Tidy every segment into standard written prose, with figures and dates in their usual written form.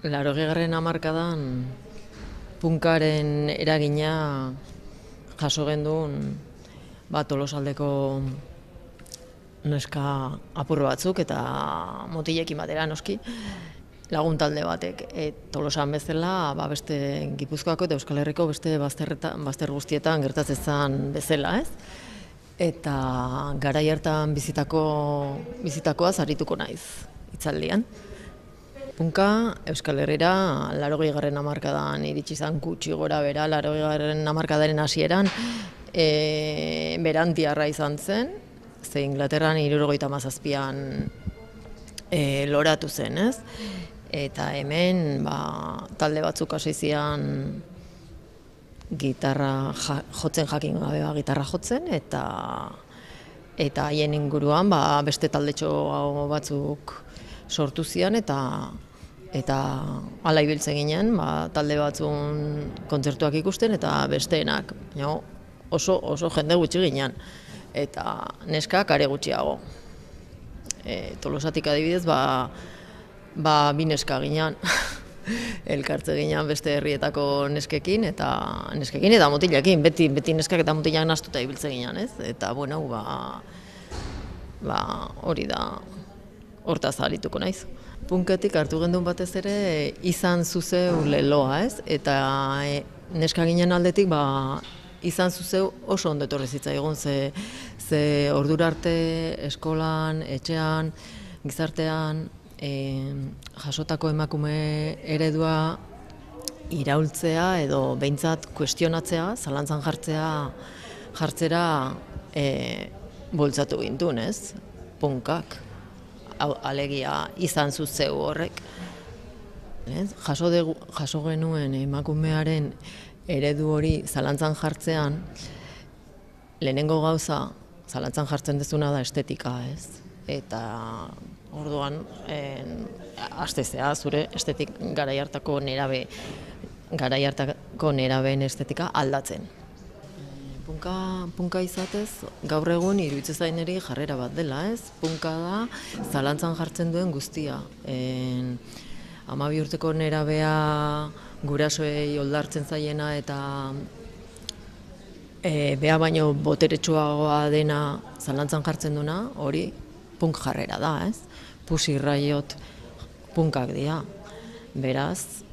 Laurogeigarren hamarkadan punkaren eragina jaso genduen Tolosaldeko neska apur batzuk eta motilekin batera noski lagun talde batek. Tolosan bezala, beste Gipuzkoako eta Euskal Herriko beste bazter guztietan gertatzen zen bezala, ez? Eta garai hartan bizitakoaz arituko naiz hitzaldian. Punka Euskal Herrira 80. hamarkadan iritsi zen gutxi gora bera, 80. hamarkadaren hasieran berantiarra izan zen, ze Inglaterran 77an loratu zen, ez? Eta hemen talde batzuk hasi zian gitarra jotzen jakin gabe, gitarra jotzen eta haien inguruan beste taldetxo batzuk sortu zian eta hala ibiltzen ginen, talde batzun kontzertuak ikusten eta besteenak. Oso jende gutxi ginen eta neskak are gutxiago. Tolosatik adibidez, bi neska ginen. Elkartze ginen beste herrietako neskekin eta mutilekin, beti neskak eta mutilak nahastuta ibiltzen ginen, ez? Eta bueno, hori da, hortaz arituko naiz. Punketik hartu genduen batez ere izan zuzeu leloa, ez? Eta neska ginen aldetik izan zuzeu oso ondo etorri zitzaigun, ze ordura arte eskolan, etxean, gizartean, jasotako emakume eredua iraultzea edo behintzat kuestionatzea, zalantzan jartzera bultzatu gintuen, ez? Punkak. Alegia izan zuzeu horrek. Jaso genuen emakumearen eredu hori zalantzan jartzean, lehenengo gauza zalantzan jartzen dezuna da estetika, ez? Eta orduan, hastezea zure estetik garai hartako nerabeen estetika aldatzen. Punka izatez, gaur egun iruditzen zain eri jarrera bat dela, ez? Punka da zalantzan jartzen duen guztia. 12 urteko nerabea gurasoei oldartzen zaiena eta bea baino boteretsuagoa dena zalantzan jartzen duena, hori punk jarrera da, ez? Pussy Riot punkak dira. Beraz,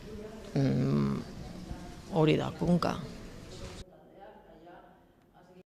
hori da punka.